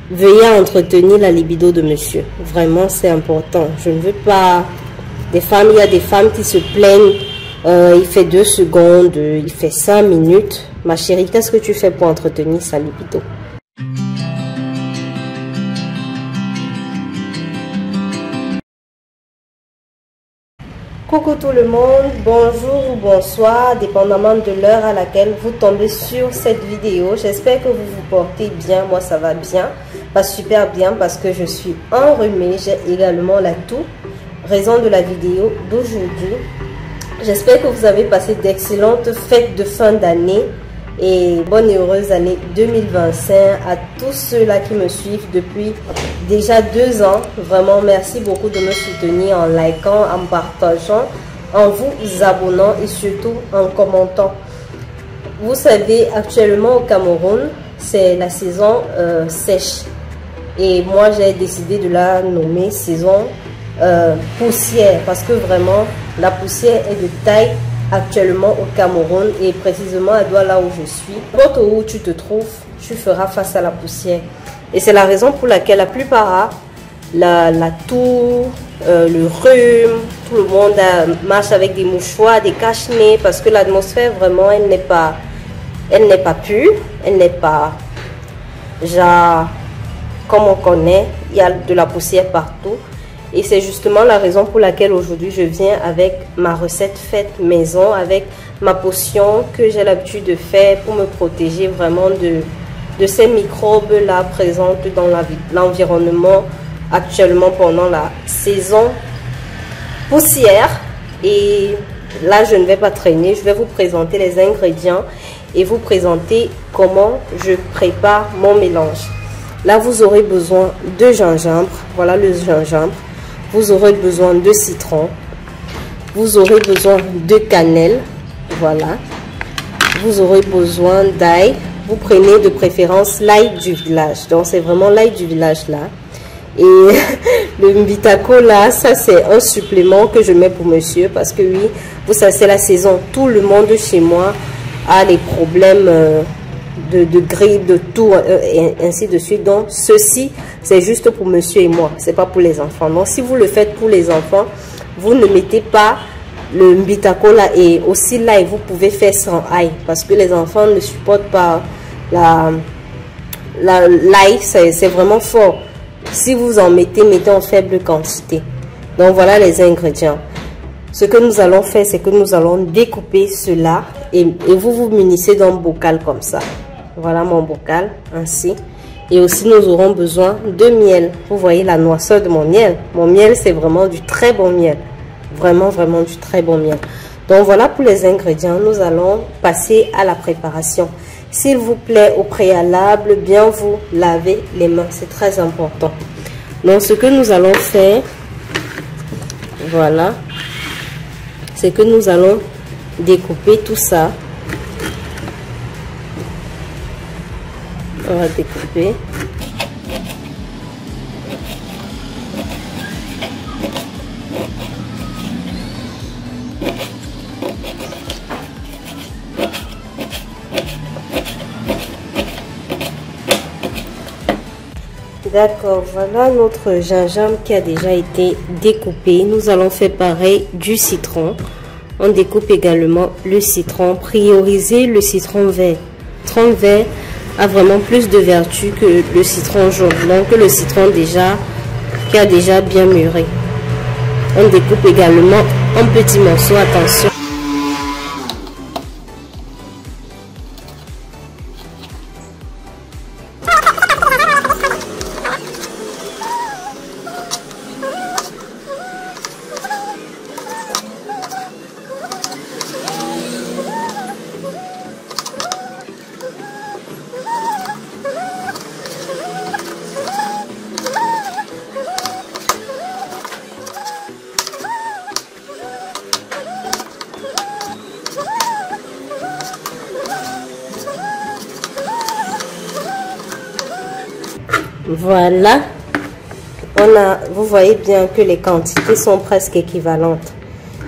Veuillez entretenir la libido de monsieur. Vraiment, c'est important. Je ne veux pas... Des femmes, il y a des femmes qui se plaignent. Il fait 2 secondes, il fait 5 minutes. Ma chérie, qu'est-ce que tu fais pour entretenir sa libido? Coucou tout le monde, bonjour ou bonsoir, dépendamment de l'heure à laquelle vous tombez sur cette vidéo. J'espère que vous vous portez bien, moi ça va bien, pas super bien parce que je suis enrhumée. J'ai également la toux, raison de la vidéo d'aujourd'hui. J'espère que vous avez passé d'excellentes fêtes de fin d'année et bonne et heureuse année 2025 à tous ceux-là qui me suivent depuis déjà 2 ans. Vraiment, merci beaucoup de me soutenir en likant, en partageant, en vous abonnant et surtout en commentant. Vous savez, actuellement au Cameroun, c'est la saison sèche. Et moi, j'ai décidé de la nommer saison poussière parce que vraiment, la poussière est de taille actuellement au Cameroun et précisément à Douala où je suis. N'importe où tu te trouves, tu feras face à la poussière. Et c'est la raison pour laquelle la plupart, la toux, le rhume, tout le monde marche avec des mouchoirs, des cache-nez parce que l'atmosphère vraiment, elle n'est pas pure, elle n'est pas genre comme on connaît, il y a de la poussière partout. Et c'est justement la raison pour laquelle aujourd'hui je viens avec ma recette faite maison, avec ma potion que j'ai l'habitude de faire pour me protéger vraiment de ces microbes-là présents dans l'environnement actuellement pendant la saison poussière. Et là, je ne vais pas traîner, je vais vous présenter les ingrédients et vous présenter comment je prépare mon mélange. Là, vous aurez besoin de gingembre, voilà le gingembre. Vous aurez besoin de citron, vous aurez besoin de cannelle, voilà. Vous aurez besoin d'ail. Vous prenez de préférence l'ail du village. Donc, c'est vraiment l'ail du village là. Et le mbitako là, ça c'est un supplément que je mets pour monsieur. Parce que oui, vous savez, c'est la saison. Tout le monde chez moi a des problèmes de grippe, de tout, et ainsi de suite. Donc, ceci, c'est juste pour monsieur et moi. C'est pas pour les enfants. Donc, si vous le faites pour les enfants, vous ne mettez pas le mbitako là et aussi l'ail. Vous pouvez faire sans ail parce que les enfants ne supportent pas l'ail, c'est vraiment fort. Si vous en mettez en faible quantité. Donc voilà les ingrédients. Ce que nous allons faire, c'est que nous allons découper cela et vous vous munissez d'un bocal comme ça. Voilà mon bocal, ainsi. Et aussi nous aurons besoin de miel. Vous voyez la noirceur de mon miel. Mon miel, c'est vraiment du très bon miel. Vraiment, vraiment du très bon miel. Donc voilà pour les ingrédients. Nous allons passer à la préparation. S'il vous plaît, au préalable, bien vous laver les mains. C'est très important. Donc, ce que nous allons faire, voilà, c'est que nous allons découper tout ça. On va découper. D'accord, voilà notre gingembre qui a déjà été découpé. Nous allons faire pareil du citron. On découpe également le citron. Priorisez le citron vert. Le citron vert a vraiment plus de vertu que le citron jaune. Donc le citron qui a déjà bien mûri. On découpe également en petits morceaux. Attention. Voilà, vous voyez bien que les quantités sont presque équivalentes.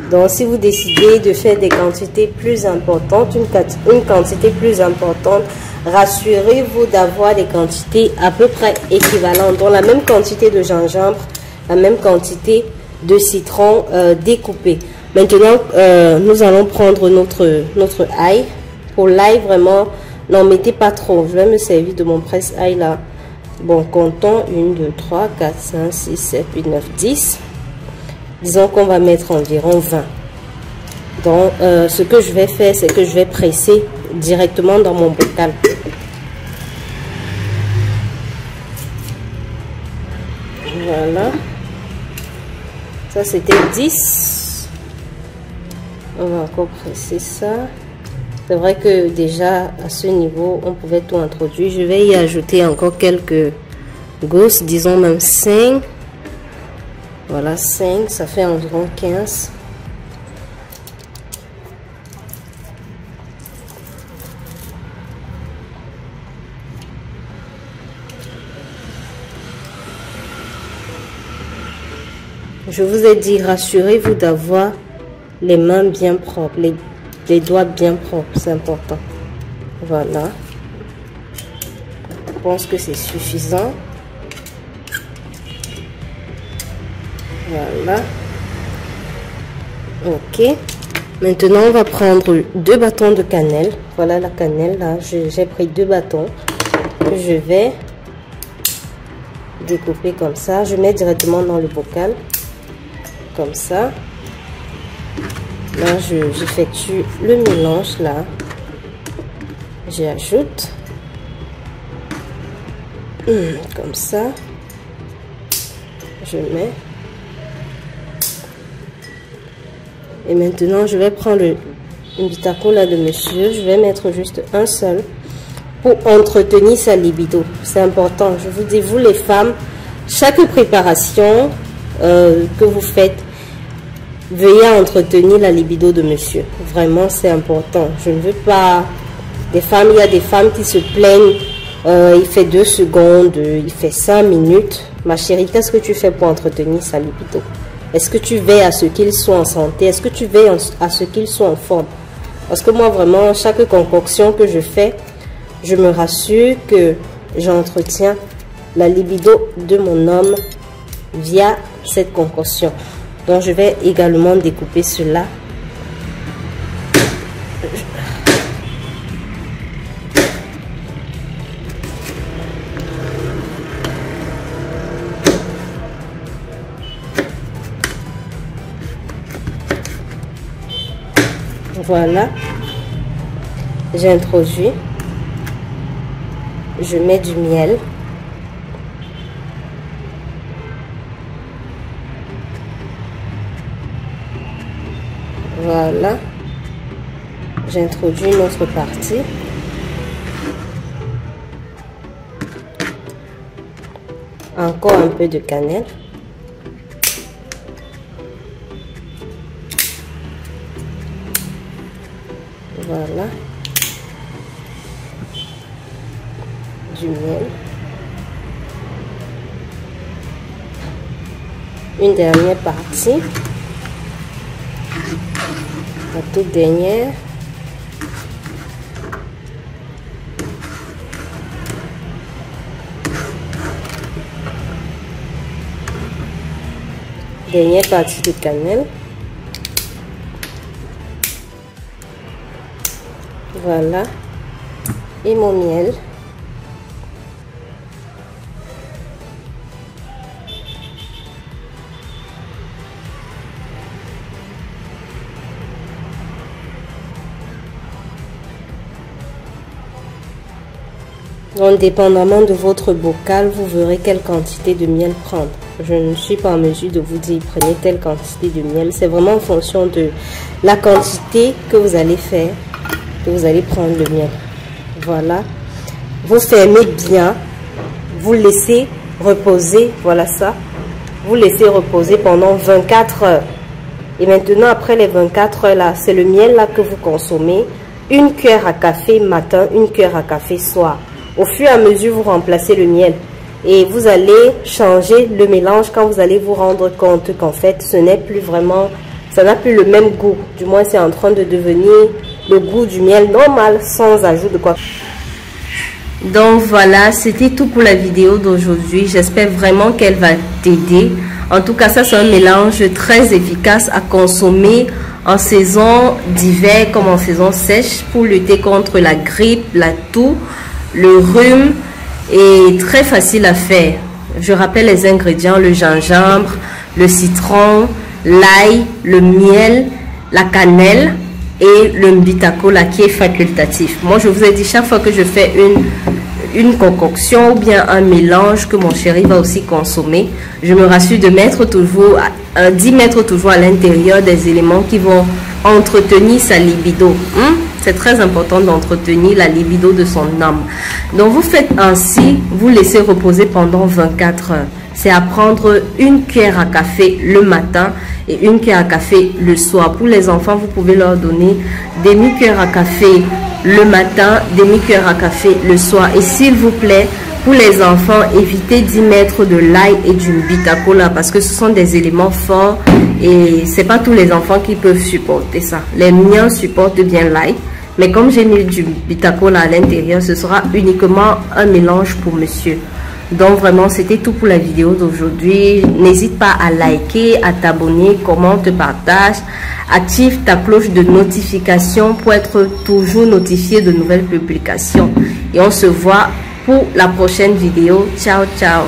Donc si vous décidez de faire des quantités plus importantes, une quantité plus importante, rassurez-vous d'avoir des quantités à peu près équivalentes. Donc la même quantité de gingembre, la même quantité de citron découpé. Maintenant, nous allons prendre notre ail. Pour l'ail, vraiment, n'en mettez pas trop. Je vais me servir de mon presse-ail là. Bon, comptons 1, 2, 3, 4, 5, 6, 7, 8, 9, 10. Disons qu'on va mettre environ 20. Donc, ce que je vais faire, c'est que je vais presser directement dans mon bocal. Voilà. Ça, c'était 10. On va encore presser ça. C'est vrai que déjà, à ce niveau, on pouvait tout introduire. Je vais y ajouter encore quelques gousses, disons même 5. Voilà, 5, ça fait environ 15. Je vous ai dit, rassurez-vous d'avoir les mains bien propres, les doigts bien propres, c'est important. Voilà. Je pense que c'est suffisant. Voilà. Ok. Maintenant, on va prendre 2 bâtons de cannelle. Voilà la cannelle, là. J'ai pris 2 bâtons. Je vais découper comme ça. Je mets directement dans le bocal. Comme ça. Là, j'effectue le mélange, là. J'ajoute. Comme ça. Je mets. Et maintenant, je vais prendre une bitako là de monsieur. Je vais mettre juste un seul pour entretenir sa libido. C'est important. Je vous dis, vous les femmes, chaque préparation que vous faites, veuillez entretenir la libido de monsieur. Vraiment, c'est important. Je ne veux pas... Des femmes, il y a des femmes qui se plaignent. Il fait 2 secondes, il fait 5 minutes. Ma chérie, qu'est-ce que tu fais pour entretenir sa libido? Est-ce que tu veilles à ce qu'ils soient en santé? Est-ce que tu veilles à ce qu'ils soient en forme? Parce que moi, vraiment, chaque concoction que je fais, je me rassure que j'entretiens la libido de mon homme via cette concoction. Donc, je vais également découper cela. Voilà, j'introduis, je mets du miel, voilà, j'introduis une autre partie, encore un peu de cannelle. Voilà, du miel, une dernière partie, la toute dernière, dernière partie de cannelle. Voilà, et mon miel. Donc, dépendamment de votre bocal, vous verrez quelle quantité de miel prendre. Je ne suis pas en mesure de vous dire prenez telle quantité de miel. C'est vraiment en fonction de la quantité que vous allez faire. Vous allez prendre le miel. Voilà, vous fermez bien, vous laissez reposer. Voilà ça, vous laissez reposer pendant 24 heures. Et maintenant, après les 24 heures là, c'est le miel là que vous consommez. 1 cuillère à café matin, 1 cuillère à café soir. Au fur et à mesure, vous remplacez le miel et vous allez changer le mélange quand vous allez vous rendre compte qu'en fait ce n'est plus vraiment, ça n'a plus le même goût. Du moins, c'est en train de devenir le goût du miel normal, sans ajout de quoi. Donc voilà, c'était tout pour la vidéo d'aujourd'hui. J'espère vraiment qu'elle va t'aider. En tout cas, ça c'est un mélange très efficace à consommer en saison d'hiver comme en saison sèche pour lutter contre la grippe, la toux, le rhume, et très facile à faire. Je rappelle les ingrédients: le gingembre, le citron, l'ail, le miel, la cannelle et le mbitacola qui est facultatif. Moi, je vous ai dit, chaque fois que je fais une concoction ou bien un mélange que mon chéri va aussi consommer, je me rassure de mettre toujours, d'y mettre toujours à l'intérieur des éléments qui vont entretenir sa libido. C'est très important d'entretenir la libido de son âme. Donc vous faites ainsi, vous laissez reposer pendant 24 heures. C'est à prendre une cuillère à café le matin et une cuillère à café le soir. Pour les enfants, vous pouvez leur donner demi-cuillère à café le matin, demi-cuillère à café le soir. Et s'il vous plaît, pour les enfants, évitez d'y mettre de l'ail et du mbitacola parce que ce sont des éléments forts et c'est pas tous les enfants qui peuvent supporter ça. Les miens supportent bien l'ail, mais comme j'ai mis du mbitacola à l'intérieur, ce sera uniquement un mélange pour monsieur. Donc vraiment, c'était tout pour la vidéo d'aujourd'hui. N'hésite pas à liker, à t'abonner, commente, partage, active ta cloche de notification pour être toujours notifié de nouvelles publications. Et on se voit pour la prochaine vidéo. Ciao, ciao.